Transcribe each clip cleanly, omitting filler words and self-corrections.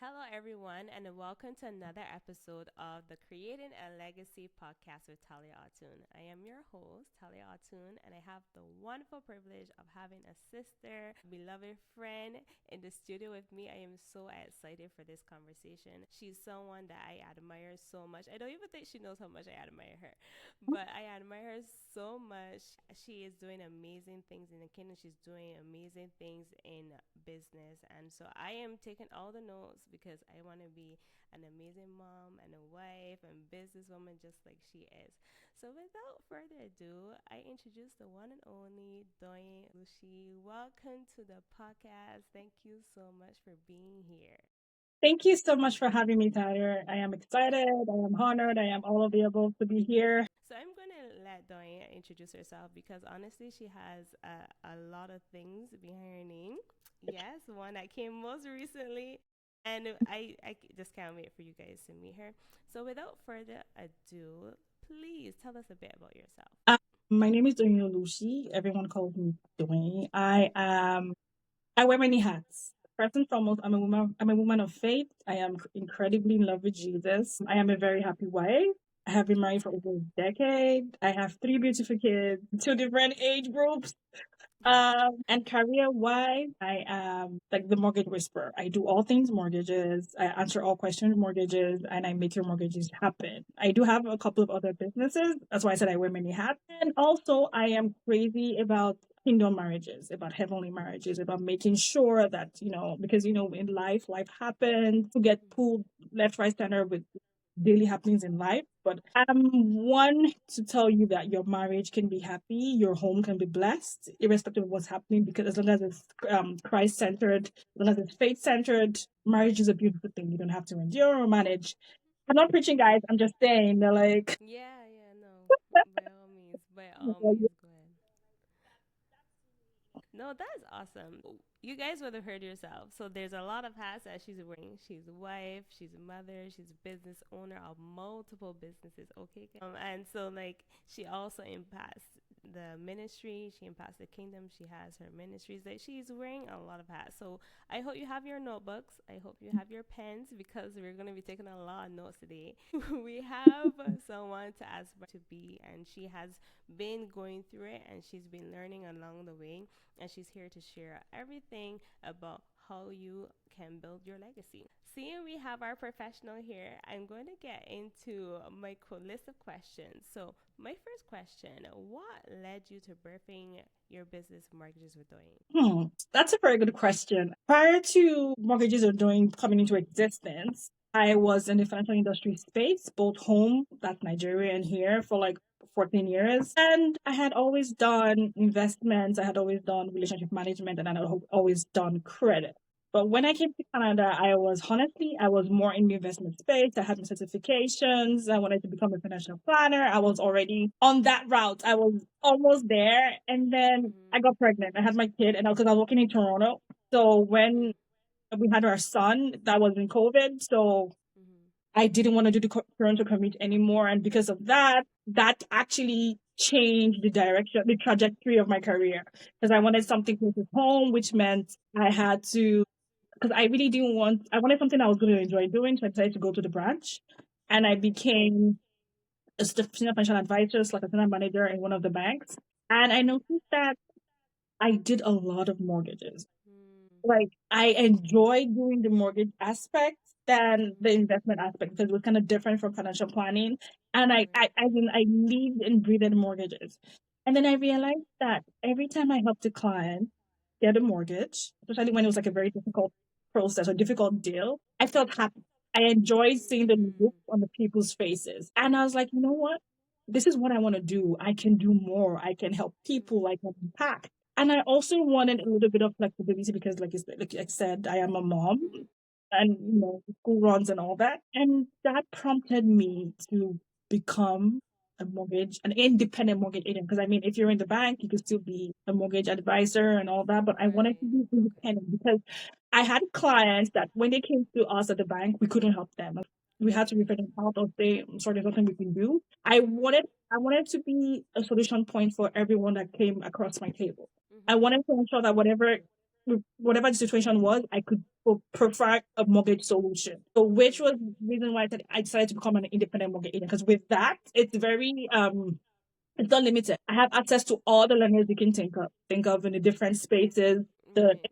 Hello, everyone, and welcome to another episode of the Creating a Legacy podcast with Talia Atun. I am your host, Talia Atun, and I have the wonderful privilege of having a sister, beloved friend in the studio with me. I am so excited for this conversation. She's someone that I admire so much. I don't even think she knows how much I admire her, but I admire her so much. She is doing amazing things in the kingdom. She's doing amazing things in business. And so I am taking all the notes because I want to be an amazing mom and a wife and businesswoman just like she is. So without further ado, I introduce the one and only Doyin Lucy. Welcome to the podcast. Thank you so much for being here. Thank you so much for having me, Tyler. I am excited. I am honored. I am all available to be here. So I'm gonna let Doyin introduce herself because honestly, she has a lot of things behind her name. Yes, one that came most recently, and I just can't wait for you guys to meet her. So without further ado, please tell us a bit about yourself. My name is Doyin Lucy. Everyone calls me Doyin. I wear many hats. First and foremost, I'm a woman. I'm a woman of faith. I am incredibly in love with Jesus. I am a very happy wife. I have been married for over a decade. I have three beautiful kids, two different age groups. And career wise, I am like the mortgage whisperer. I do all things mortgages. I answer all questions mortgages, and I make your mortgages happen. I do have a couple of other businesses. That's why I said I wear many hats. And also, I am crazy about kingdom marriages, about heavenly marriages, about making sure that because in life happens. To get pulled left, right, center with daily happenings in life. But I'm one to tell you that your marriage can be happy, your home can be blessed, irrespective of what's happening, because as long as it's Christ centered, as long as it's faith centered, marriage is a beautiful thing. You don't have to endure or manage. I'm not preaching, guys. I'm just saying, they're like, Yeah, yeah, no, by all means, go ahead. No, that's awesome. You guys would have heard yourself. So there's a lot of hats that she's wearing. She's a wife, she's a mother, she's a business owner of multiple businesses. Okay, and so like she also impacts the ministry. She impacts the kingdom. She has her ministries. That she's wearing a lot of hats. So I hope you have your notebooks. I hope you have your pens because we're going to be taking a lot of notes today. We have someone to aspire to be, and she has been going through it, and she's been learning along the way, and she's here to share everything about how you can build your legacy. Seeing we have our professional here, I'm going to get into my list of questions. So, my first question: what led you to birthing your business Mortgages with Doing? That's a very good question. Prior to mortgages or doing coming into existence, I was in the financial industry space, both home, that's Nigeria, and here for like 14 years. And I had always done investments, I had always done relationship management, and I had always done credit. But when I came to Canada, I was more in the investment space. I had my certifications. I wanted to become a financial planner. I was already on that route. I was almost there. And then I Mm-hmm. got pregnant. I had my kid, and because I was working in Toronto. So when we had our son, that was in COVID. So Mm-hmm. I didn't want to do the Toronto commute anymore. And because of that, that actually changed the direction, the trajectory of my career. Because I wanted something close to home, which meant I had to, because I really didn't want, I wanted something I was going to enjoy doing. So I decided to go to the branch, and I Mm-hmm. became a senior financial advisor, like a senior manager in one of the banks. And I noticed that I did a lot of mortgages. Mm-hmm. Like I enjoyed doing the mortgage aspect than the Mm-hmm. investment aspect because it was kind of different from financial planning. And Right. I lived and breathed mortgages. And then I realized that every time I helped a client get a mortgage, especially when it was like a very difficult process or difficult deal, I felt happy. I enjoyed seeing the look Mm-hmm. on the people's faces. And I was like, you know what? This is what I want to do. I can do more. I can help people. I can impact. And I also wanted a little bit of flexibility because, like I said, I am a mom Mm-hmm. and, school runs and all that. And that prompted me to become an independent mortgage agent. Because I mean, if you're in the bank, you could still be a mortgage advisor and all that. But I wanted to Right. be Okay. independent because I had clients that when they came to us at the bank, we couldn't help them. We had to refer Right. them out or say, I'm sorry, there's nothing we can do. Mm-hmm. I wanted to be a solution point for everyone that came across my table. I Mm-hmm. wanted to ensure that whatever. whatever the situation was, I could prefer a mortgage solution. So, which was Mm. the reason why I decided to become an independent mortgage agent. Because with that, it's very it's unlimited. I have access to all the lenders you can think of in the different spaces, the Right.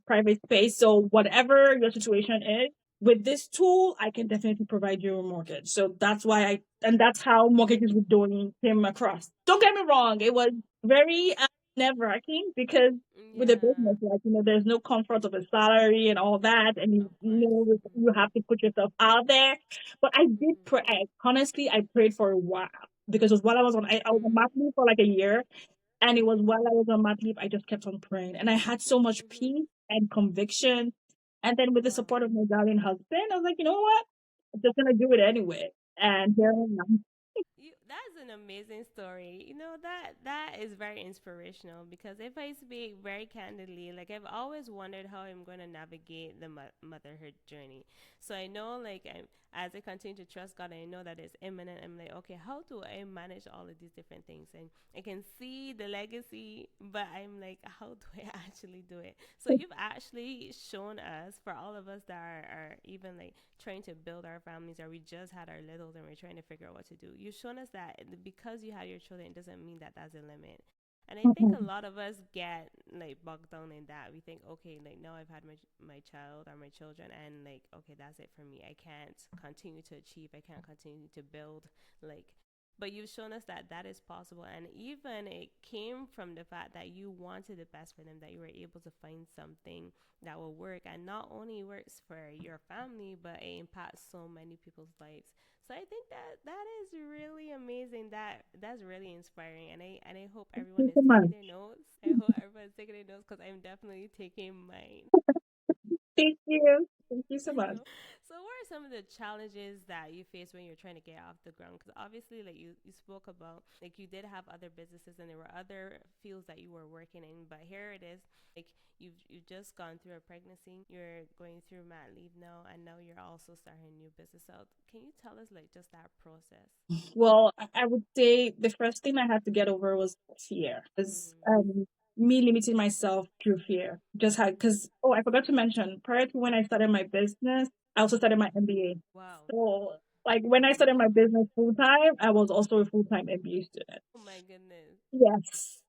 private space. So whatever your situation is, with this tool, I can definitely provide you a mortgage. So that's why and that's how mortgages with Doyin came across. Don't get me wrong, it was very nerve wracking because with a business, Yeah. like, there's no comfort of a salary and all that. And Of course. you have to put yourself out there. But I did pray, Mm-hmm. honestly, I prayed for a while because it was while I was on mat Mm. leave for like a year, and it was Mm-hmm. while I was on mat leave, I just kept on praying. And I had so much Mm-hmm. peace and conviction. And then with the Wow. support of my darling husband, I was like, you know what? I'm just gonna do it anyway. And here I am. That's an amazing story. That is very inspirational because if I speak very candidly, like I've always wondered how I'm going to navigate the motherhood journey. So I know, like, as I continue to trust God, I know that it's imminent. I'm like, okay, how do I manage all of these different things? And I can see the legacy, but I'm like, how do I actually do it? So you've actually shown us, for all of us that are even like trying to build our families, or we just had our littles and we're trying to figure out what to do. You've shown us that because you had your children, it doesn't mean that that's a limit. And I think a Mhm. lot of us get like bogged down in that. We think, okay, like now I've had my child or my children, and like, okay, that's it for me. I can't continue to achieve. I can't continue to build. Like, but you've shown us that that is possible, and even it came from the fact that you wanted the best for them, that you were able to find something that will work, and not only works for your family, but it impacts so many people's lives. So I think that that is really amazing. That's really inspiring, and I hope Thank everyone you is so taking much. their notes. I hope everyone's taking their notes because I'm definitely taking mine. Thank you. Thank you so You much. know. So what are some of the challenges that you face when you're trying to get off the ground? Because obviously, like you spoke about, like you did have other businesses and there were other fields that you were working in, but here it is, like you've just gone through a pregnancy, you're going through mat leave now, and now you're also starting a new business. So can you tell us like just that process? Well, I would say the first thing I had to get over was fear. Because Mm. me limiting myself through fear. Just had, because, oh, I forgot to mention, prior to when I started my business, I also started my MBA. Wow. So, like, when I started my business full time, I was also a full time MBA student. Oh my goodness. Yes.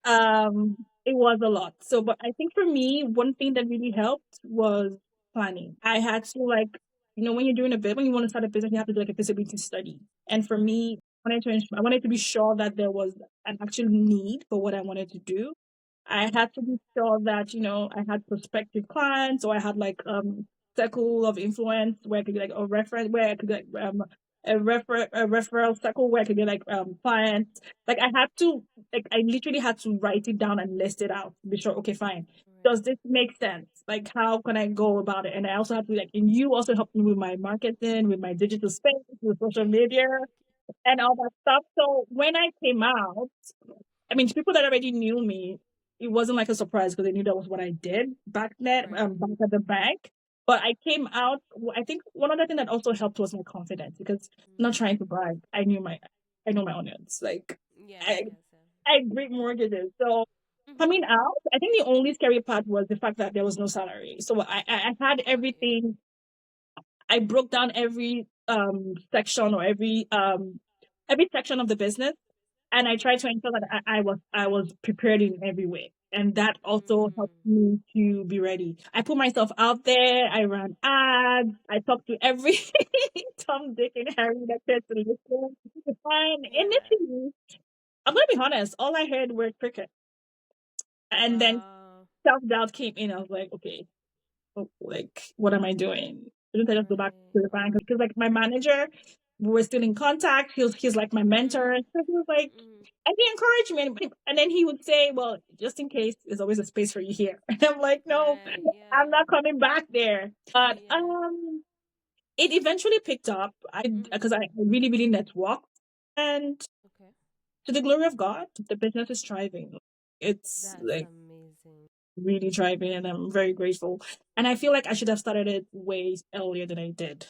It was a lot. So, but I think for me, one thing that really helped was planning. I had to, like, when you're doing a bit, when you want to start a business, you have to do like a feasibility study. And for Right. me, I wanted to be sure that there was an actual need for what I wanted to do. I had to be sure that, I had prospective clients, or I had like circle of influence where I could get like a reference, where I could get a referral circle where I could get like clients. Like I had to, like, I literally had to write it down and list it out to be sure, okay, fine. Does Right. this make sense? Like, how can I go about it? And I also have to, like, and you also helped me with my marketing, with my digital space, with social Thank media you. and all that stuff. So when I came out, I mean, to people that already knew me, it wasn't like a surprise because they knew that was what I did back then, Right. back at the bank. But I came out. I think one other thing that also helped was my confidence because I'm not trying Mm. to brag. I know my audience. Like, Yes. I, Yes. Yes. I greet mortgages. So coming Mm-hmm. out, I think the only scary part was the fact that there was no salary. So I had Got you. everything. I broke down every section, or every section of the business, and I tried to Mm-hmm. ensure that I was prepared in every way. And that also helped Mm. me to be ready. I put myself out there. I ran ads. I talked to every Tom, Dick, and Harry that cared to listen. And Yeah. initially, I'm gonna be honest, all I heard were cricket. And then Wow. self doubt came in. I was like, okay, like, what am I doing? Shouldn't I just go back Right. to the bank? Because like my manager, we were still in contact. He's like my mentor. Mm-hmm. So he was like, Mm-hmm. and he encouraged me. And then he would say, well, just in case, there's always a space for you here. And I'm like, no, Right. I'm Yeah. not coming back there. But Yeah. it eventually picked up. Because Mm-hmm. I really, really networked. And Okay. to the glory of God, the business is thriving. It's That's like amazing. really driving, and I'm very grateful. And I feel like I should have started it way earlier than I did.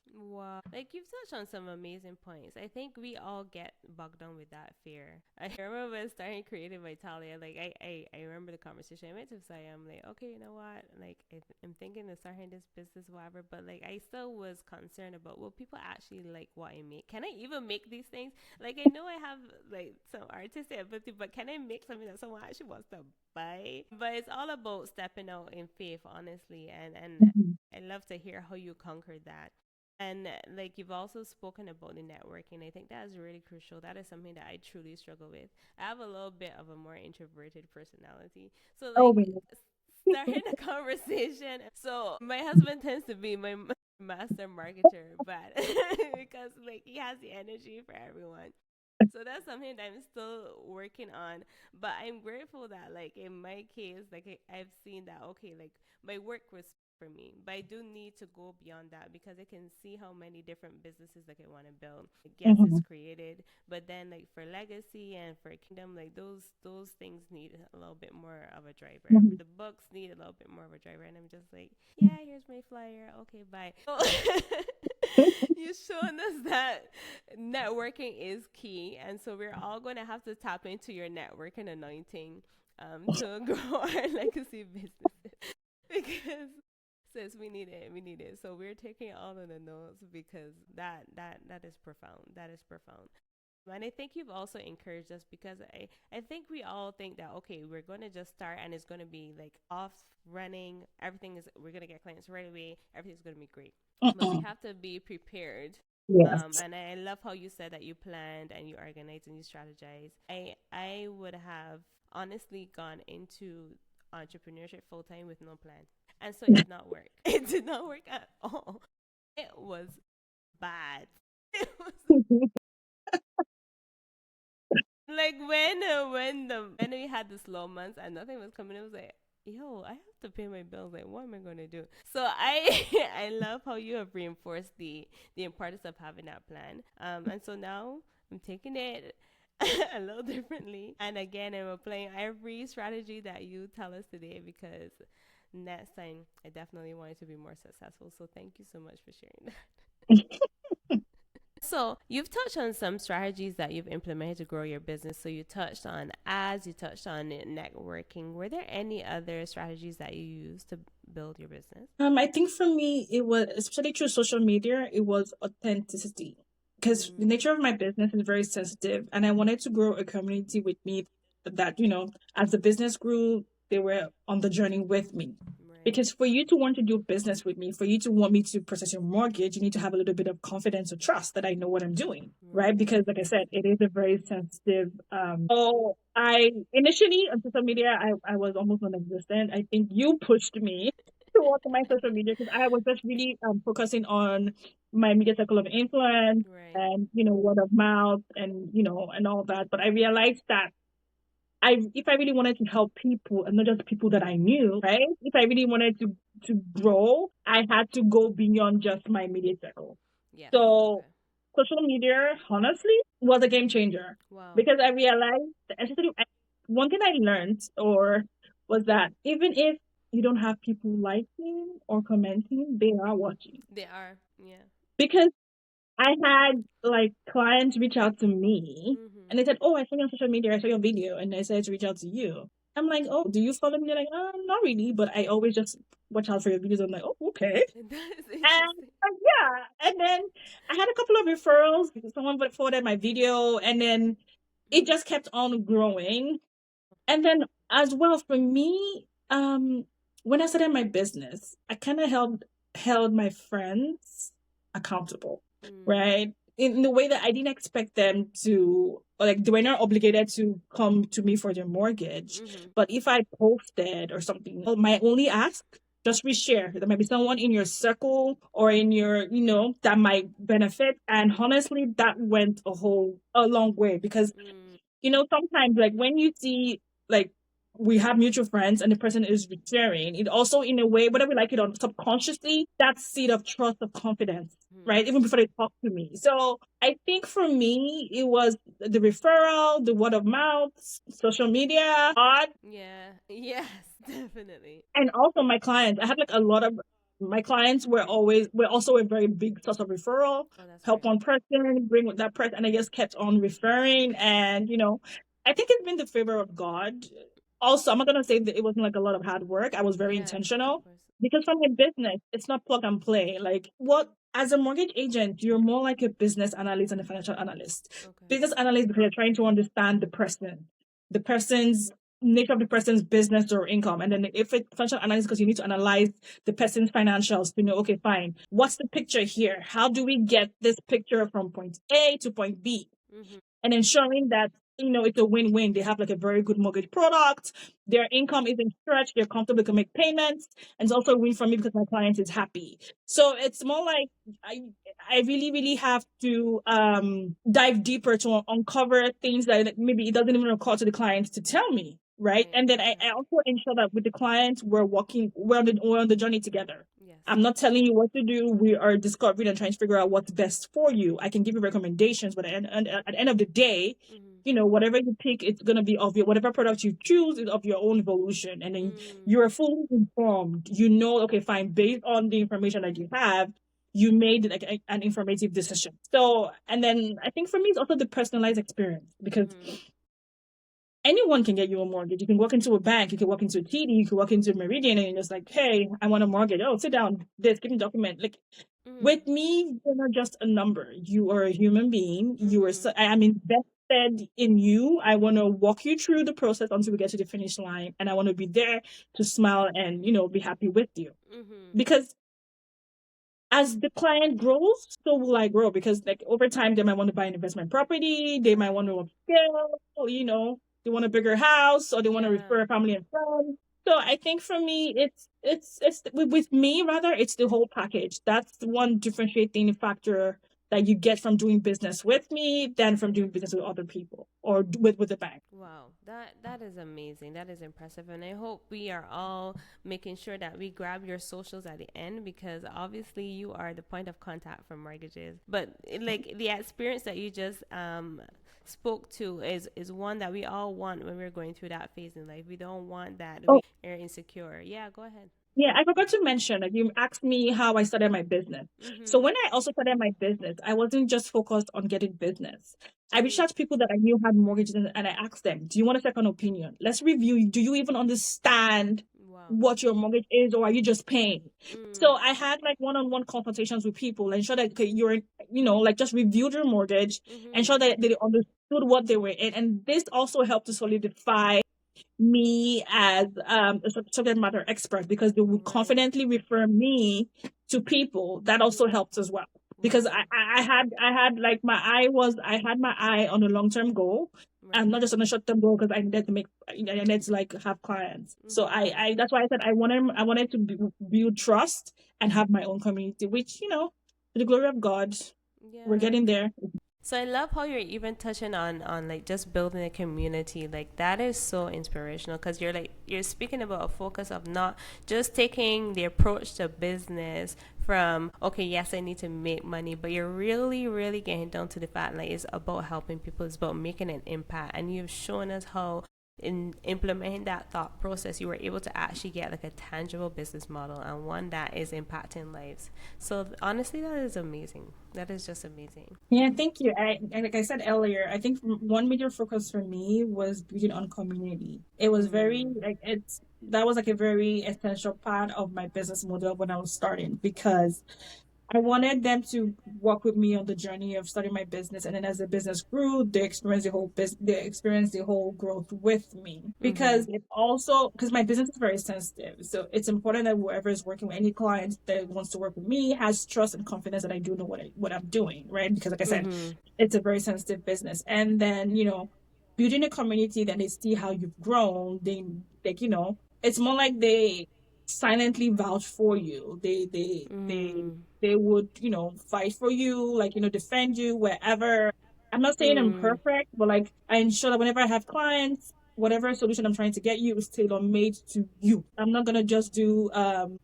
Like you've touched on some amazing points. I think we all get bogged down with that fear. I remember when starting creative Italia, like I remember the conversation. I went to say I'm like, okay, you know what? Like I'm thinking of starting this business, whatever, but like I still was concerned about will people actually like what I make? Can I even make these things? Like I know I have like some artistic ability, but can I make something that someone actually wants to buy? But it's all about stepping out in faith, honestly, and Mhm. I love to hear how you conquered that. And like you've also spoken about the networking. I think that is really crucial. That is something that I truly struggle with. I have a little bit of a more introverted personality. So Oh, like wait. starting a conversation. So my husband tends to be my master marketer, but because like he has the energy for everyone. So that's something that I'm still working on. But I'm grateful that, like, in my case, like, I've seen that, okay, like, my work was for me. But I do need to go beyond that because I can see how many different businesses like I want to build. Like, yes, it's Mhm. created, but then like for legacy and for kingdom, like those things need a little bit more of a driver. Mhm. The books need a little bit more of a driver, and I'm just like, yeah, here's my flyer. Okay, bye. So you've shown us that networking is key, and so we're all going to have to tap into your networking anointing to grow our legacy businesses because sis, we need it, we need it. So we're taking all of the notes because that is profound. That is profound. And I think you've also encouraged us because I think we all think that okay, we're going to just start and it's going to be like off running. Everything is we're going to get clients right away. Everything's going to be great, but we Mhm. have to be prepared. Yes. And I love how you said that you planned and you organized and you strategized. I would have honestly gone into entrepreneurship full time with no plan, and so it did not work. It did not work at all. It was bad. It was like when we had the slow months and nothing was coming, it was like, yo, I have to pay my bills. Like, what am I gonna do? So I I love how you have reinforced the importance of having that plan. And so now I'm taking it a little differently. And again, I'm applying every strategy that you tell us today because next time I definitely want it to be more successful. So thank you so much for sharing that. So you've touched on some strategies that you've implemented to grow your business. So you touched on ads, you touched on networking. Were there any other strategies that you used to build your business? I think for me, it was, especially through social media, it was authenticity. Because the Mm, nature of my business is very sensitive, and I wanted to grow a community with me that, as the business grew, they were on the journey with me. right. Because for you to want to do business with me, for you to want me to process your mortgage, you need to have a little bit of confidence or trust that I know what I'm doing, right? Right. Because, like I said, it is a very sensitive. So I initially on social media, I was almost non-existent. I think you pushed me to work on my social media because I was just really focusing on my media circle of influence Right. and word of mouth and and all that. But I realized that if I really wanted to help people and not just people that I knew, right? If I really wanted to grow, I had to go beyond just my immediate circle. Yes. So Okay. social media, honestly, was a game changer Wow. because I realized, especially one thing I learned or was that even if you don't have people liking or commenting, they are watching. They are. Yeah. Because I had like clients reach out to me Mm-hmm. and they said, "Oh, I saw you on social media, I saw your video, and I said to reach out to you." I'm like, "Oh, do you follow me?" They're like, not really, but I always just watch out for your videos." I'm like, "Oh, okay." That is And interesting. yeah, and then I had a couple of referrals because someone forwarded my video, and then it Mm-hmm. just kept on growing. And then as well for me, when I started my business, I kind of held my friends accountable, Mm. right? In the way that I didn't expect them to, or like they were not obligated to come to me for their mortgage. Mm-hmm. But if I posted or something, my only ask, just reshare. There might be someone in your circle or in your, that might benefit. And honestly, that went a long way because Mm. sometimes like when you see like we have mutual friends and the person is sharing, it also in a way, whether we like it or subconsciously, that seed of trust of confidence, Mm. right? Even before they talk to me. So I think for me, it was the referral, the word of mouth, social media, Yeah. Yes. Definitely. and also my clients. I had like a lot of My clients were also a very big source of referral. Oh, that's Help great. one person, bring with that person, and I just kept on referring. And I think it's been the favor of God. Also, I'm not gonna say that it wasn't like a lot of hard work. I was very Yes, of intentional course. because from a business, it's not plug and play. Like what as a mortgage agent, you're more like a business analyst and a financial analyst. Okay. Business analyst because you're trying to understand the person's nature of the person's business or income. And then if it's financial analysis, because you need to analyze the person's financials to know, okay, fine, what's the picture here? How do we get this picture from point A to point B? Mm-hmm. And ensuring that it's a win-win. They have like a very good mortgage product. Their income isn't stretched. They're comfortable, they can make payments, and it's also a win for me because my client is happy. So it's more like I I really really have to dive deeper to uncover things that maybe it doesn't even occur to the client to tell me. Right. Right. And then I, Okay. I also ensure that with the client, we're on the journey together. Yes. I'm not telling you what to do. We are discovering and trying to figure out what's best for you. I can give you recommendations, but at the end of the day, Mm-hmm. whatever you pick, it's gonna be of your whatever product you choose is of your own evolution, and then Mm. you're fully informed. Okay, fine, based on the information that you have, you made like an informative decision. So, and then I think for me, it's also the personalized experience because Mm-hmm. anyone can get you a mortgage. You can walk into a bank, you can walk into a TD, you can walk into a Meridian, and you're just like, hey, I want a mortgage. Oh, sit down. This, give me a document. Like Mm-hmm. with me, you're not just a number. You are a human being. Mm-hmm. I am invested in you. I want to walk you through the process until we get to the finish line, and I want to be there to smile and be happy with you. Mm-hmm. Because as the client grows, so will I grow. Because like over time, they might want to buy an investment property. They might want Right. to upscale. They want a bigger house, or they want to Yeah. refer family and friends. So I think for me, it's with me rather, it's the whole package. That's the one differentiating factor that you get from doing business with me than from doing business with other people or with the bank. Wow, that is amazing. That is impressive, and I hope we are all making sure that we grab your socials at the end because obviously you are the point of contact for mortgages. But like the experience that you just spoke to is one that we all want when we're going through that phase in life. We don't want that Oh, we are insecure. Yeah, go ahead. yeah, I forgot to mention, like you asked me how I started my business. So Mhm. when I also started my business, I wasn't just focused on getting business. I reached Mhm. out to people that I knew had mortgages, and I asked them, do you want a second opinion? Let's review. Do you even understand Wow. what your mortgage is, or are you just paying? So Mm. I had like one-on-one consultations with people, ensure that okay, like just reviewed your mortgage, ensure Mhm. that they understood what they were in. And this also helped to solidify me as a subject matter expert because they would Right. confidently refer me to people. That also Mhm. helps as well because Wow. I had like I had my eye on a long term goal and Right. not just on a short term goal because I needed to like have clients. So Mhm. I that's why I said I wanted to build trust and have my own community, which to the glory of God, we're Yeah. getting there. So I love how you're even touching on like just building a community. Like that is so inspirational because you're speaking about a focus of not just taking the approach to business from okay, yes, I need to make money, but you're really really getting down to the fact like it's about helping people, it's about making an impact, and you've shown us how in implementing that thought process you were able to actually get like a tangible business model and one that is impacting lives. So honestly, that is amazing. That is just amazing. Yeah, thank you. And like I said earlier, I think one major focus for me was building on community. It was very Mm. like it's that was like a very essential part of my business model when I was starting because I wanted them to walk with me on the journey of starting my business, and then as the business grew, they experienced the whole growth with me. Mm-hmm. Because it also because my business is very sensitive, so it's important that whoever is working with any client that wants to work with me has trust and confidence that I do know what I'm doing, right? Because like I said, Mm-hmm. it's a very sensitive business, and then building a community that they see how you've grown, they like it's more like they silently vouch for you. Mm. They would, fight for you, like, defend you wherever. I'm not saying I'm Mm. perfect, but like I ensure that whenever I have clients, whatever solution I'm trying to get you is tailor made to you. I'm not gonna just do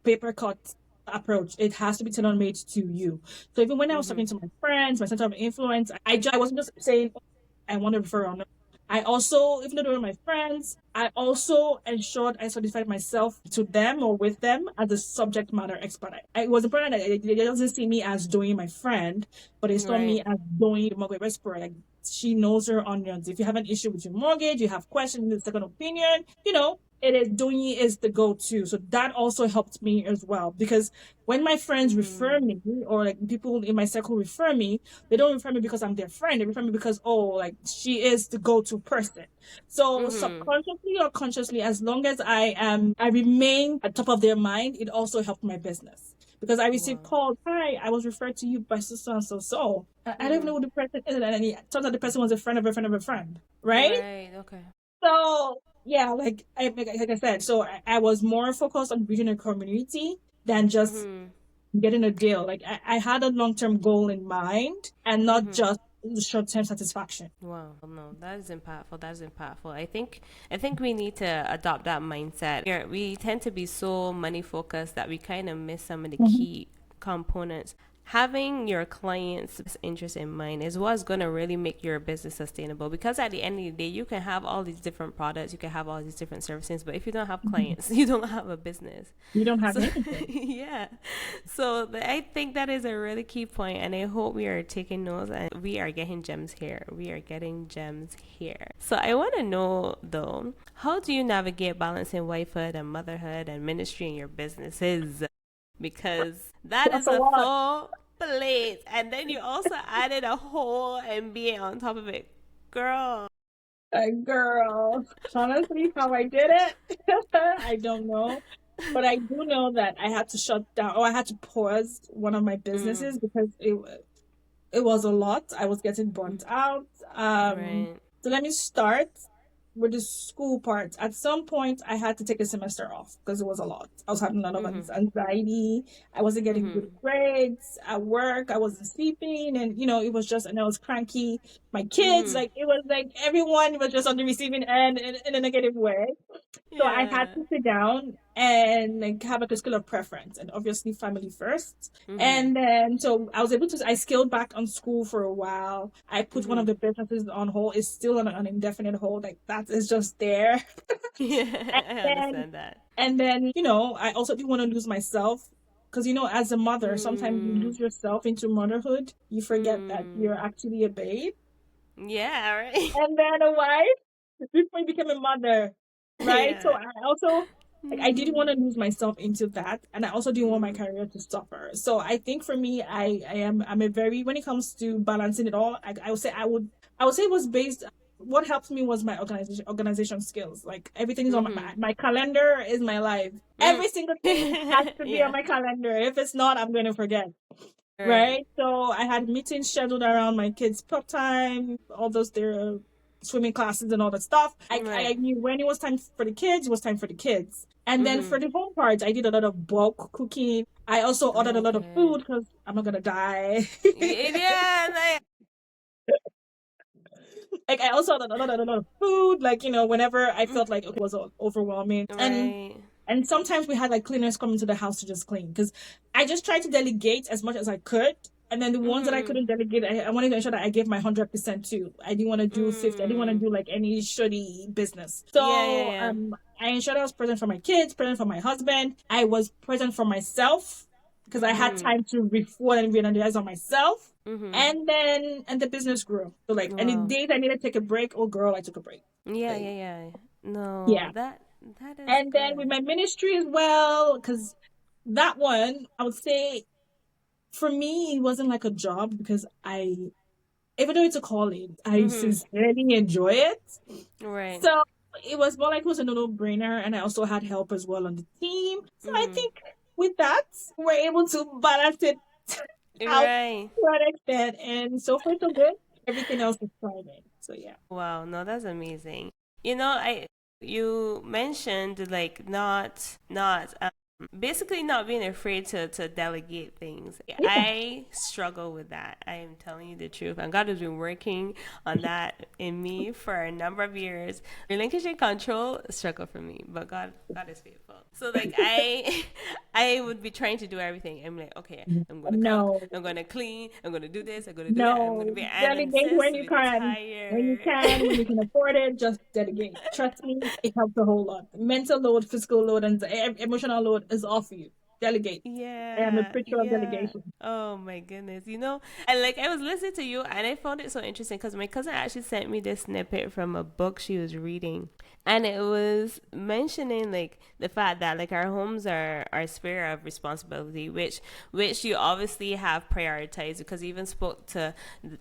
paper cut approach. It has to be tailor made to you. So even when I was Mm-hmm. talking to my friends, my center of influence, I wasn't just saying, "Oh, I want to refer on." I also, even though they were my friends, I also ensured I certified myself to them or with them as a subject matter expert. It was important that they doesn't see me as Doyin, my friend, but they saw me Right. as Doyin, the mortgage expert. Like, she knows her onions. If you have an issue with your mortgage, you have questions, you need a second opinion, it is Doyin is the go-to. So that also helped me as well because when my friends refer Mm-hmm. me or like people in my circle refer me, they don't refer me because I'm their friend. They refer me because, oh, like she is the go-to person. So Mm-hmm. subconsciously or consciously, as long as I remain at top of their mind, it also helped my business. Because I received Wow. calls, hi, I was referred to you by so and so. So I don't even know Mm-hmm. who the person is. And it turns out the person was a friend of a friend of a friend. Right? Right. Okay. So yeah, like I said, so I was more focused on building a community than just Mm-hmm. getting a deal. Like I had a long term goal in mind and not Mm-hmm. just short term satisfaction. Wow, no, that is impactful. That is impactful. I think we need to adopt that mindset. We tend to be so money focused that we kind of miss some of the Mhm. key components. Having your clients' best interest in mind is what's going to really make your business sustainable. Because at the end of the day, you can have all these different products, you can have all these different services, but if you don't have Mhm. clients, you don't have a business. You don't have So anything. yeah, so I think that is a really key point, and I hope we are taking notes and we are getting gems here. We are getting gems here. So I want to know though, how do you navigate balancing wifehood and motherhood and ministry in your businesses? Because that That's is a a lot. full plate, and then you also added a whole MBA on top of it, girl. Girl, honestly, how I did it, I don't know. But I do know that I had to shut down or I had to pause one of my Mm, businesses because it was a lot. I was getting burnt out. right. So let me start with the school part. At some point, I had to take a semester off because it was a lot. I was having a lot of Mhm. anxiety. I wasn't getting good Mhm. grades at work. I wasn't sleeping, and it was just, and I was cranky. My kids, Mhm. like it was like everyone was just on the receiving end in a negative way. So I had Yeah. to sit down and like have a scale of preference and obviously family first. Mhm. And then so I was able to I scaled back on school for a while. I put one of Mhm. the businesses on hold. It's still on an indefinite hold. Like that is just there. Yeah, I And understand that. I also didn't want to lose myself. Because as a mother, sometimes you Mm. lose yourself into motherhood. You forget that you're Mm. actually a babe. Yeah, right. And then a wife before you became a mother, right? So Yeah. I also like I didn't want Mm. to lose myself into that, and I also didn't want my Mhm. career to suffer. So I think for me, I'm a very when it comes to balancing it all, I would say it was based. What helped me was my organization skills. Like everything is on Mhm. my calendar is my life. Mm. Every single thing has to be on Yeah. my calendar. If it's not, I'm going to forget. Right. Right. So I had meetings scheduled around my kids' prep time, all those their swimming classes and all that stuff. I Right. knew when it was time for the kids, it was time for the kids. And then for Mhm. the home parts, I did a lot of bulk cooking. I also ordered a lot of Okay. food because I'm not gonna die. Yeah. Like I also ordered a lot of food. Like whenever I felt like okay, was overwhelming, Right. and sometimes we had like cleaners come into the house to just clean because I just tried to delegate as much as I could. And then the ones that I Mhm. couldn't delegate, I wanted to ensure that I gave my 100% to. I didn't want to do 50. I didn't want to Mm. do like any shoddy business. Yeah. Yeah. So Yeah. I ensured I was present for my kids, present for my husband. I was present for myself because I had Mhm. time to reflect and re-energize on myself. Mhm. And the business grew. So like any Wow. days I needed to take a break, oh girl, I took a break. Yeah. Like, Yeah. Yeah. No, yeah. that is And then with good. my ministry as well, because that one, I would say for me, it wasn't like a job because even though it's a calling, I Mhm. sincerely enjoy it. Right. So it was more like it was a no-brainer. And I also had help as well on the team. So I Mhm. think with that, we're able to balance it out Right. to an extent. And so far, so good. Everything else is thriving. So yeah. Wow, no, that's amazing. I you mentioned like not basically not being afraid to delegate things. Yeah. I struggle with that. I am telling you the truth, and God has been working on that in me for a number of years. Relinquishing control, a struggle for me, but God is faithful. So like I would be trying to do everything. I'm like, okay, I'm gonna cook, No, I'm gonna clean, I'm gonna do this, I'm gonna do that, I'm gonna no. be, and I'm Delegate when so you can. When you tired. can, when you can afford it, just delegate. Trust me, it helps a whole lot. Mental load, physical load, and emotional load is off you. Delegate. I am a Yeah, preacher of yeah. delegation. Oh my goodness. And like I was listening to you and I found it so interesting because my cousin actually sent me this snippet from a book she was reading. And it was mentioning like the fact that like our homes are our sphere of responsibility, which you obviously have prioritized because you even spoke to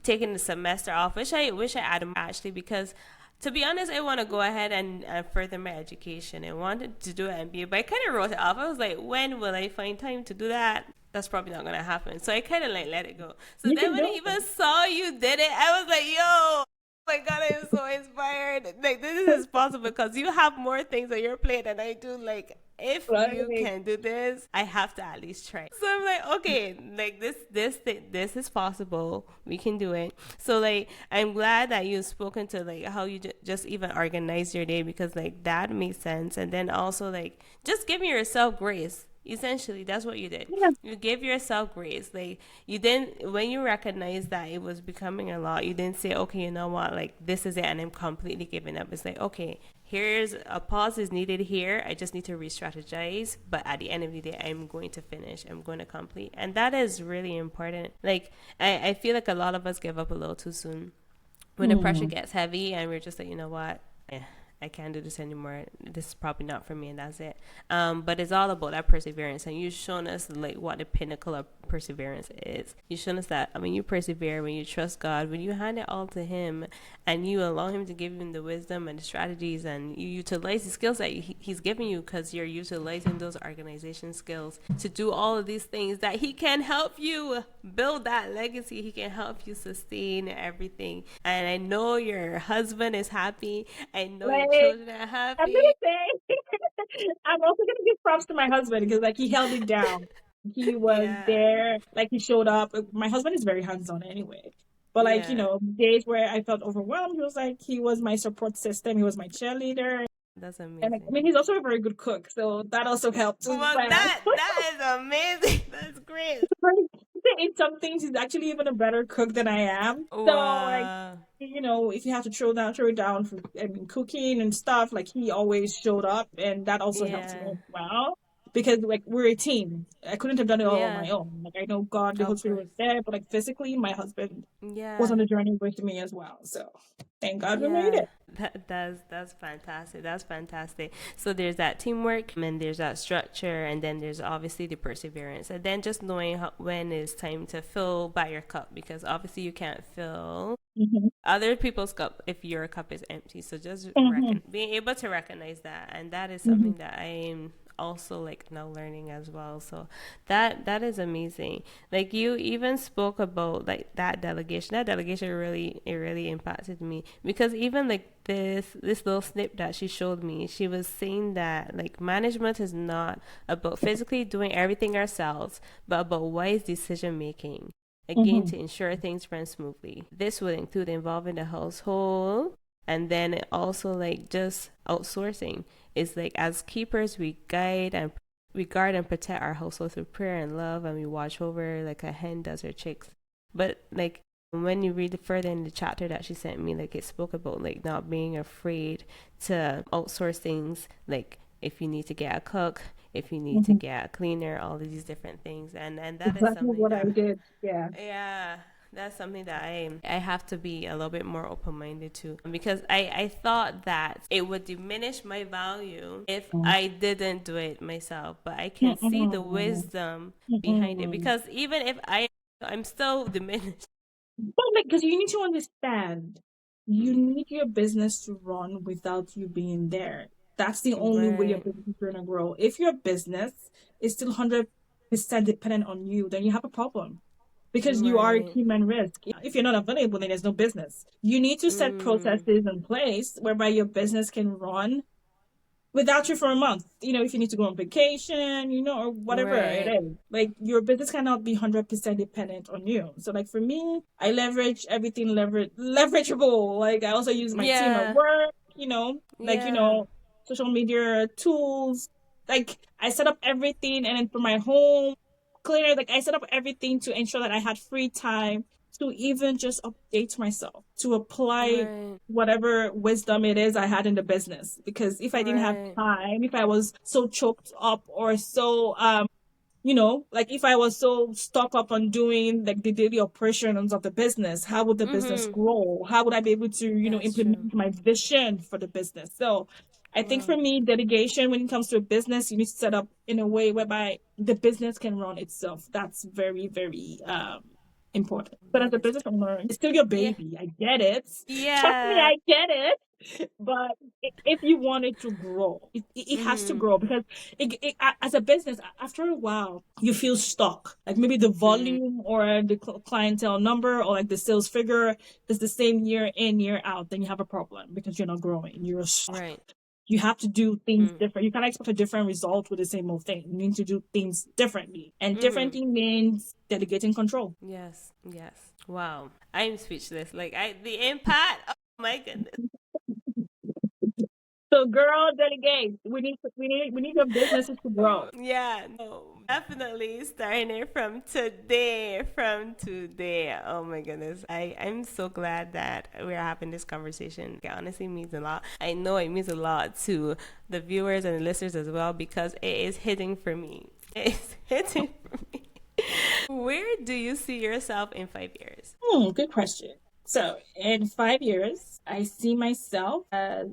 taking the semester off, which I wish I had more actually because to be honest, I want to go ahead and further my education. I wanted to do an MBA, but I kind of wrote it off. I was like, when will I find time to do that? That's probably not going to happen. So I kind of like let it go. So You then can when I do it. even saw you did it, I was like, yo, oh my God, I am so inspired. Like, this is possible because you have more things on your plate than I do. Like, if you Right. can do this, I have to at least try. So I'm like, okay, like this is possible. We can do it. So like, I'm glad that you've spoken to like how you just even organize your day because like that makes sense. And then also like just giving yourself grace. Essentially, that's what you did. Yeah. You gave yourself grace. Like you didn't when you recognized that it was becoming a lot. You didn't say, okay, you know what, like this is it, and I'm completely giving up. It's like, okay, here's a pause is needed here. I just need to re-strategize, but at the end of the day, I'm going to finish. I'm going to complete, and that is really important. Like I feel like a lot of us give up a little too soon when the pressure Hmm. gets heavy, and we're just like, you know what, I can't do this anymore. This is probably not for me, and that's it. But it's all about that perseverance, and you've shown us like what the pinnacle of perseverance is. You've shown us that. I mean, you persevere when you trust God, when you hand it all to Him, and you allow Him to give you the wisdom and the strategies, and you utilize the skills that He's giving you because you're utilizing those organization skills to do all of these things that He can help you build that legacy. He can help you sustain everything. And I know your husband is happy. I know your Like, children are I'm happy. gonna say, I'm also gonna give props to my husband because like he held it down. He was Yeah. there, like he showed up. My husband is very hands-on anyway. But like, Yeah. days where I felt overwhelmed, he was like he was my support system, he was my cheerleader. That's And like, I amazing. mean he's also a very good cook, so that also helped as Well, well. that is amazing. That's great. In some things he's actually even a better cook than I am. So like, Wow. if you have to throw it down for I mean cooking and stuff, like he always showed up and that also helped me Yeah. as well. Because like we're a team. I couldn't have done it all on Yeah. my own. Like I know God, the Holy Of Spirit was course. there, but like physically my husband was Yeah. on the journey with me as well. So thank God we made Yeah, it. that's fantastic. That's fantastic. So there's that teamwork, and then there's that structure, and then there's obviously the perseverance, and then just knowing when it's time to fill by your cup, because obviously you can't fill Hmm. other people's cup if your cup is empty. So just Hmm. being able to recognize that, and that is Hmm. something that I'm also like now learning as well. So that is amazing. Like you even spoke about like that delegation. That delegation really it really impacted me because even like this little snip that she showed me, she was saying that like management is not about physically doing everything ourselves, but about wise decision making. Again, Hmm. to ensure things run smoothly. This would include involving the household and then also like just outsourcing. It's like as keepers, we guard and protect our household through prayer and love, and we watch over like a hen does her chicks. But like when you read further in the chapter that she sent me, like it spoke about like not being afraid to outsource things, like if you need to get a cook, if you need to Hmm. get a cleaner, all of these different things, and that is Exactly something what I that did. Yeah. yeah, that's something that I have to be a little bit more open minded to because I thought that it would diminish my value if I didn't do it myself, but I can see the Mm-mm. wisdom behind it Mm-mm. because even if I'm still diminished. But like, because you need to understand, you Mm, need your business to run without you being there. That's the only way your right. business is going to grow. If your business is still 100% dependent on you, then you have a problem because you are a Right. human risk. If you're not available, then there's no business. You need to set Mm, processes in place whereby your business can run without you for a month. If you need to go on vacation, or whatever it Right. is. Like your business cannot be 100% dependent on you. So like for me, I leverage everything leverageable. Like I also use my team at Yeah. work, like Yeah. social media tools. Like I set up everything, and then for my home cleaner, like I set up everything to ensure that I had free time to even just update myself, to apply Right. whatever wisdom it is I had in the business. Because if I didn't have Right. time, if I was so choked up or so like if I was so stuck up on doing like the daily operations of the business, how would the business Mhm. grow? How would I be able to, That's true. implement my vision for the business? So I think Wow. for me, delegation when it comes to a business, you need to set up in a way whereby the business can run itself. That's very, very important. But as That a is. business owner, it's still your Yeah. baby. I get it. Trust me, Yeah. I get it. But if you want it to grow, it has to Mhm. grow because as a business, after a while, you feel stuck. Like maybe the Mm. volume or the clientele number or like the sales figure is the same year in, year out, then you have a problem because you're not growing. You're stuck. Right. You have to do things Mm. different. You can't expect a different result with the same old thing. You need to do things differently. And Mhm. differently means delegating control. Yes. Yes. Wow. I'm speechless. Like the impact. Oh my goodness. So girl, delegate. We need your businesses to grow. Yeah, no, definitely starting it from today. From today. Oh my goodness. I'm so glad that we're having this conversation. It honestly means a lot. I know it means a lot to the viewers and the listeners as well because it is hitting for me. It's hitting for me. Where do you see yourself in 5 years? Good question. So in 5 years, I see myself as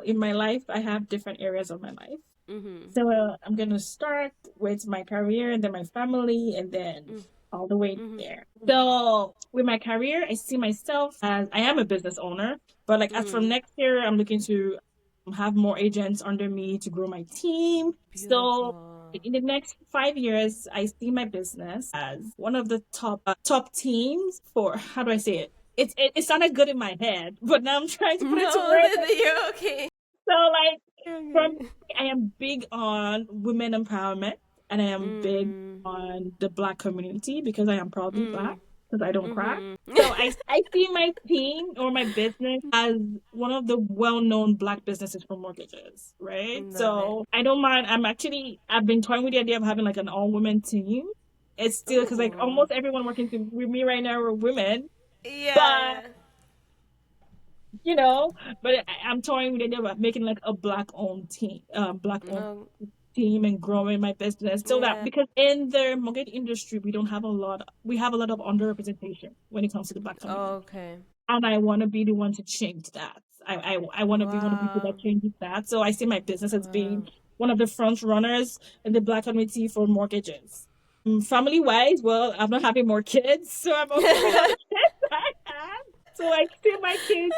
in my life, I have different areas of my life. Mm-hmm. So I'm gonna start with my career and then my family and then all the way Mm-hmm. there. So with my career, I see myself as I am a business owner, but like as from Mm-hmm. next year, I'm looking to have more agents under me to grow my team. So Beautiful. in the next 5 years, I see my business as one of the top teams for how do I say it? It sounded good in my head, but now I'm trying to put it to No, words. you're okay. So like You're for me, okay. I am big on women empowerment and I am big Mm. on the black community because I am proudly black Mm. because I don't cry. Mm-hmm. So I see my team or my business as one of the well-known black businesses for mortgages, right? Love it. So I don't mind. I've been toying with the idea of having like an all-women team. It's still because like Ooh. almost everyone working with me right now are women, Yeah, but yeah. you know, but I'm toying with the idea of making like a black owned No, team and growing my business so that yeah. because in the mortgage industry we have a lot of underrepresentation when it comes to the black community. Okay. And I want to be the one to change that. I want to be one of the people Wow. that changes that. So I see my business as Wow. being one of the front runners in the black community for mortgages. Family wise, well, I'm not having more kids, so I'm okay with all the kids I have. So I see my kids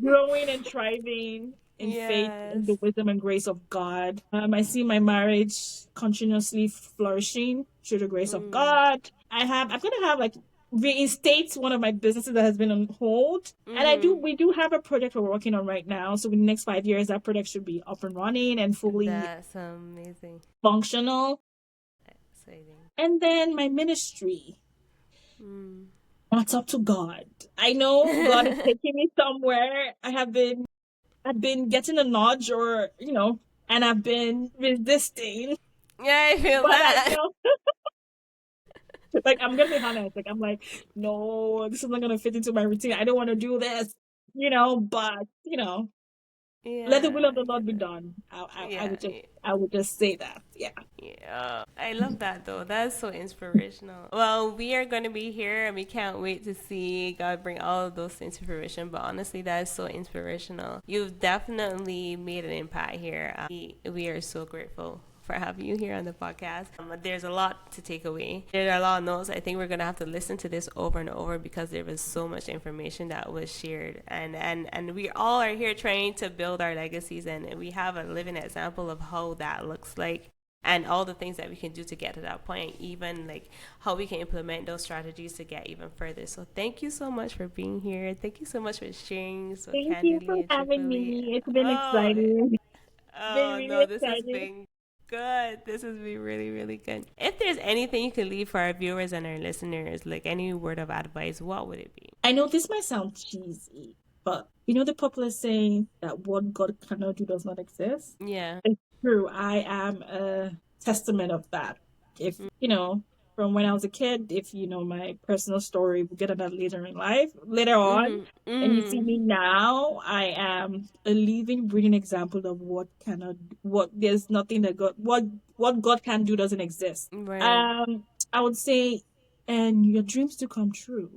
growing and thriving in faith Yes. and the wisdom and grace of God. I see my marriage continuously flourishing through the grace of Mm. God. I'm gonna have like reinstate one of my businesses that has been on hold. And Mm-hmm. we do have a project we're working on right now. So in the next 5 years, that project should be up and running and fully That's amazing. functional. Exciting. And then my ministry. Mm. That's up to God. I know God is taking me somewhere. I've been getting a nudge or, and I've been resisting. Yeah, I feel But that. like, I'm going to be honest. Like, I'm like, no, this is not going to fit into my routine. I don't want to do this, but, let the Yeah, will of the I Lord get be that. done. Yeah, yeah. I would just say that. Yeah. Yeah, I love that though. That's so inspirational. Well, we are going to be here and we can't wait to see God bring all of those things to fruition. But honestly, that is so inspirational. You've definitely made an impact here. We are so grateful for having you here on the podcast. There's a lot to take away. There are a lot of notes. I think we're gonna have to listen to this over and over because there was so much information that was shared, and we all are here trying to build our legacies, and we have a living example of how that looks like. And all the things that we can do to get to that point, even like how we can implement those strategies to get even further. So, thank you so much for being here. Thank you so much for sharing so Thank you candidly for and having truthfully. me. It's been Oh, exciting. Been Oh really no, this has excited. been good. This has been really, really good. If there's anything you could leave for our viewers and our listeners, like any word of advice, what would it be? I know this might sound cheesy, but you know the popular saying that what God cannot do does not exist? Yeah. It's true. I am a testament of that. If, from when I was a kid, if you know my personal story, we'll get at that later in life, later on. Mhm. And you see Mhm. me now, I am a living, breathing example of there's nothing that what God can do doesn't exist. Right. Um, I would say, and your dreams do come true,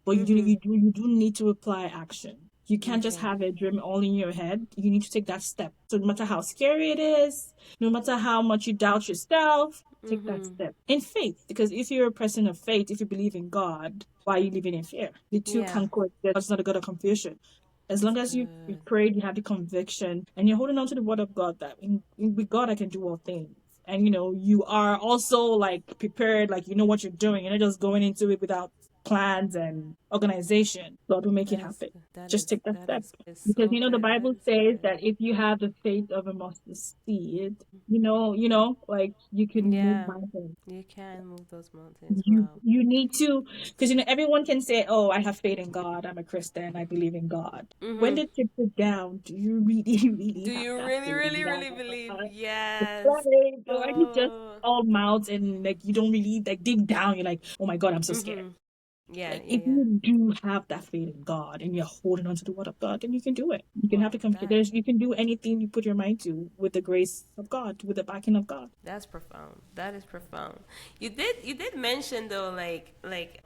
but Mhm. you do need to apply action. You can't just Okay. have a dream all in your head. You need to take that step. So no matter how scary it is, no matter how much you doubt yourself, take that Mhm. step in faith. Because if you're a person of faith, if you believe in God, why are you living in fear? The two Yeah. can coexist. God's not a God of confusion. As That's long as you good. prayed, you have the conviction, and you're holding on to the word of God that with God I can do all things. And you are also like prepared, like you know what you're doing. You're not just going into it without plans and organization. God will make it happen. Just take that That step. is Because so the good. That Bible is so says good. that if you have the faith of a mustard seed, like you can move Yeah. mountains. You can move those mountains. Wow. You need to, because everyone can say, "Oh, I have faith in God. I'm a Christian. I believe in God." When Mhm. the chips are down, do you really, really Do have you that really, faith in really, God? really believe? It's Yes. like, or are you just Oh. all mouths and like you don't really like dig down? You're like, "Oh my God, I'm so scared." Mhm. Yeah. Like Yeah. if Yeah. you do have that faith in God and you're holding on to the word of God, then you can do it. You can have the Wow. confidence. You can do anything you put your mind to with the grace of God, with the backing of God. That's profound. That is profound. You did mention though, like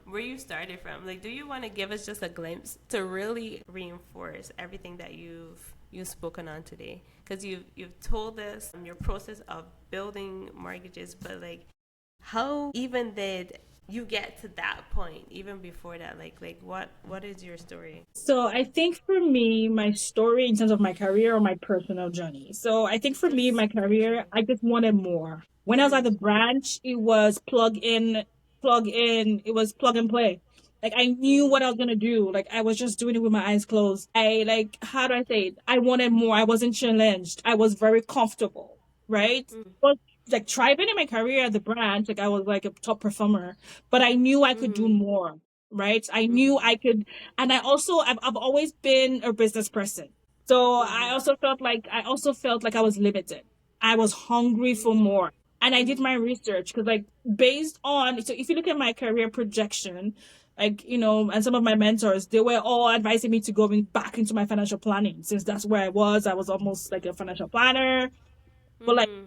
where you started from. Like, do you want to give us just a glimpse to really reinforce everything that you've spoken on today? Because you've told us your process of building mortgages, but like how even did you get to that point? Even before that, like what is your story? So I think for me, my story in terms of my career or my personal journey. So I think for me, Just my career, personal. I just wanted more. When I was at Mhm. the branch, it was plug in, it was plug and play. Like I knew Mhm. what I was gonna do. Like I was just doing it with my eyes closed. I like how do I say it? I wanted more. I wasn't challenged. I was very comfortable, right? Mhm. But like thriving in my career at the branch, like I was like a top performer, but I knew I could do Mhm. more, right? I knew Mhm. I could, and I've always been a business person. So Mhm. I also felt like I was limited. I was hungry for more. And I did Mhm. my research because like based on, so if you look at my career projection, like, and some of my mentors, they were all advising me to go back into my financial planning since that's where I was. I was almost like a financial planner. But like Mhm.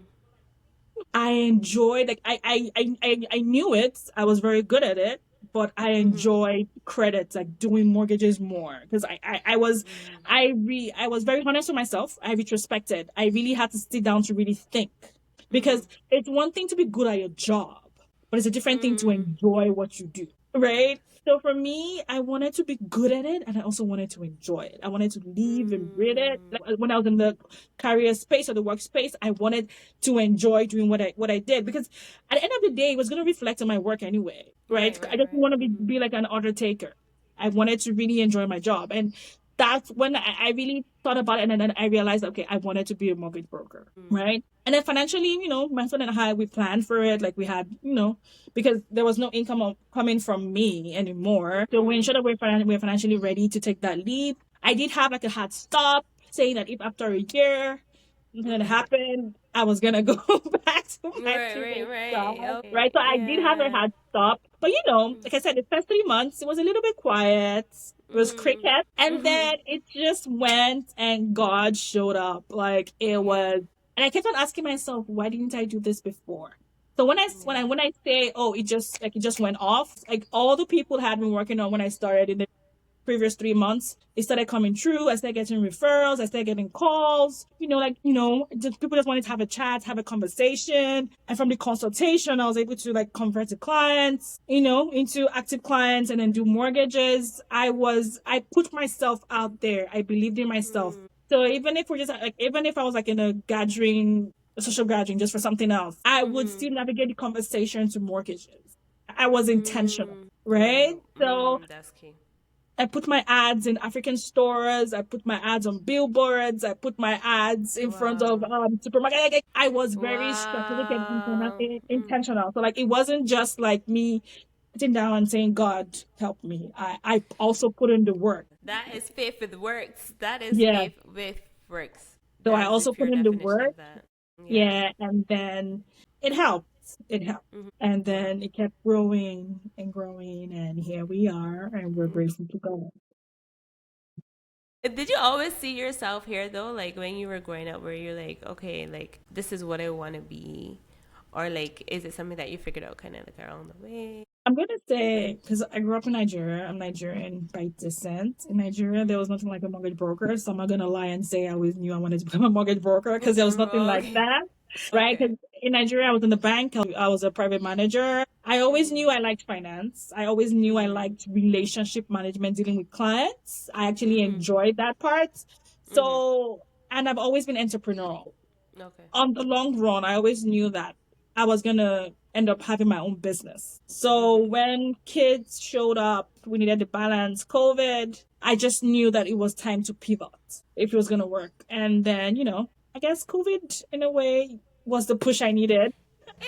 I enjoyed like I knew it. I was very good at it, but I Mhm. enjoyed credits, like doing mortgages more because I was very honest with myself. I retrospected. I really had to sit down to really think because Mhm. it's one thing to be good at your job, but it's a different thing to Mhm. enjoy what you do, right? Yes. So for me, I wanted to be good at it and I also wanted to enjoy it. I wanted to live and breathe it. Mm. Like when I was in the career space or the workspace, I wanted to enjoy doing what I did because at the end of the day, it was going to reflect on my work anyway, right? Right, I right, just right. want to Mhm. be like an order taker. I wanted to really enjoy my job, and that's when I really thought about it, and then I realized, okay, I wanted to be a mortgage broker, right? And then financially, my husband and I, we planned for it, like we had, because there was no income coming from me anymore. So we ensured Mm. that we're financially ready to take that leap. I did have like a hard stop saying that if after a year nothing had Mhm. happened, I was gonna go back to my Right, right, previous job, right. right? Okay. So I did have a Yeah. hard stop, but like I said, the first 3 months it was a little bit quiet. It was Mhm. cricket, and Mhm. then it just went, and God showed up. Like it Yeah. was, and I kept on asking myself, why didn't I do this before? So Yeah. when I say, oh, it just went off, like all the people had been working on when I started in the previous 3 months, it started coming true. I started getting referrals. I started getting calls. Just people just wanted to have a chat, have a conversation. And from the consultation, I was able to like convert to clients, into active clients and then do mortgages. I put myself out there. I believed in myself. So even if I was like in a social gathering just for something else, I would Mhm. still navigate the conversation to mortgages. I was intentional, Mm. right? Wow. So That's key. I put my ads in African stores. I put my ads on billboards. I put my ads in front of Wow. supermarket. I was very strategic and Wow. intentional. So like it wasn't just like me sitting down and saying, "God help me." I also put in the work. That is faith with works. That is Yeah. faith with works. So I That is the also pure put in the definition work. of that. Yeah. Yeah, and then it helped. It helped. And Wow. then it kept growing and growing, and here we are, and we're grateful to God. Did you always see yourself here though? Like when you were growing up, where you're like, okay, like this is what I want to be, or like, is it something that you figured out kind of like along the way? I'm gonna say because I grew up in Nigeria. I'm Nigerian by descent. In Nigeria, there was nothing like a mortgage broker. So I'm not gonna lie and say I always knew I wanted to become a mortgage broker because there was nothing like Okay. that, right? Okay. Because in Nigeria, I was in the bank. I was a private manager. I always knew I liked finance. I always knew I liked relationship management, dealing with clients. I actually enjoyed that part. So, and I've always been entrepreneurial Okay. on the long run, I always knew that I was gonna end up having my own business. So when kids showed up, we needed the balance, COVID, I just knew that it was time to pivot if it was gonna work. And then, I guess COVID in a way was the push I needed. Yeah,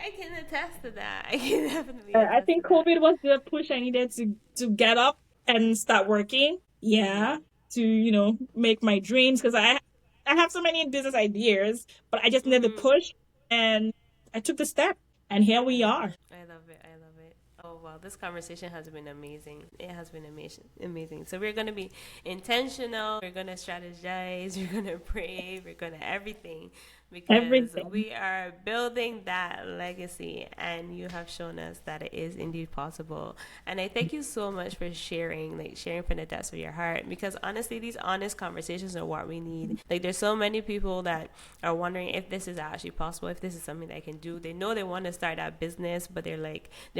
I can attest to that. I can definitely I attest to think that. COVID was the push I needed to get up and start working. Yeah, to make my dreams because I have so many business ideas, but I just needed the push, and I took the step, and here I we love are. it. I love it. I love it. Oh wow, this conversation has been amazing. It has been amazing. Amazing. So we're gonna be intentional. We're gonna strategize. We're gonna pray. We're gonna everything because Everything. we are building that legacy, and you have shown us that it is indeed possible. And I thank you so much for sharing, like sharing from the depths of your heart. Because honestly, these honest conversations are what we need. Like there's so many people that are wondering if this is actually possible, if this is something that I can do. They know they want to start that business, but they're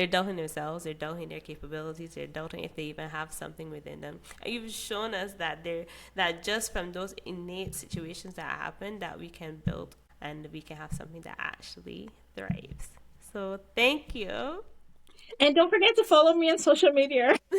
doubting themselves, they're doubting their capabilities, they're doubting if they even have something within them. And you've shown us that just from those innate situations that happen, that we can build and we can have something that actually thrives. So thank you. And don't forget to follow me on social media Yeah,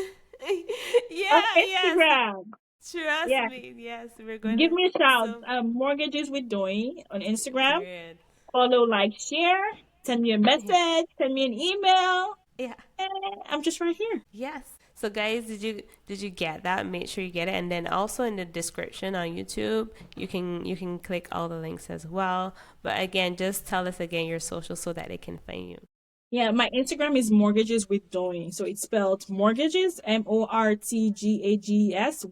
on yes. Instagram. Trust Yeah, me. Yes, we're give gonna. me a shout. So Mortgages with Doyin on Instagram. period. Follow, like, share. Send me a Yeah. message. Send me an email. Yeah. And I'm just right here. Yes. So guys, did you get that? Make sure you get it, and then also in the description on YouTube, you can click all the links as well. But again, just tell us again your social so that they can find you. Yeah, my Instagram is mortgages with Doyin. So it's spelled mortgages, Mortgages,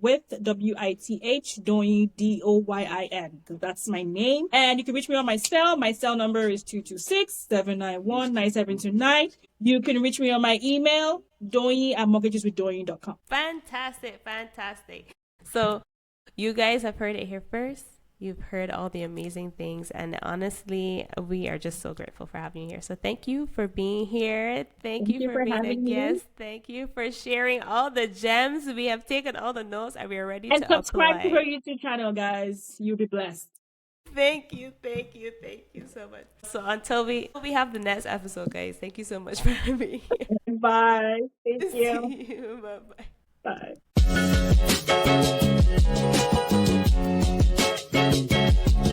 with WITH, Doyin, Doyin. That's my name. And you can reach me on my cell. My cell number is 226-791-9729. You can reach me on my email, Doyin at mortgageswithdoyin.com. Fantastic, fantastic. So you guys have heard it here first. You've heard all the amazing things, and honestly, we are just so grateful for having you here. So, thank you for being here. Thank Thank you you for for being a having me. guest. Thank you for sharing all the gems. We have taken all the notes and we are ready And to subscribe to her apply. YouTube channel, guys. You'll be blessed. Thank you, thank you, thank you so much. So, until we have the next episode, guys, thank you so much for being Bye. Thank here. you. See you. Bye bye. Bye.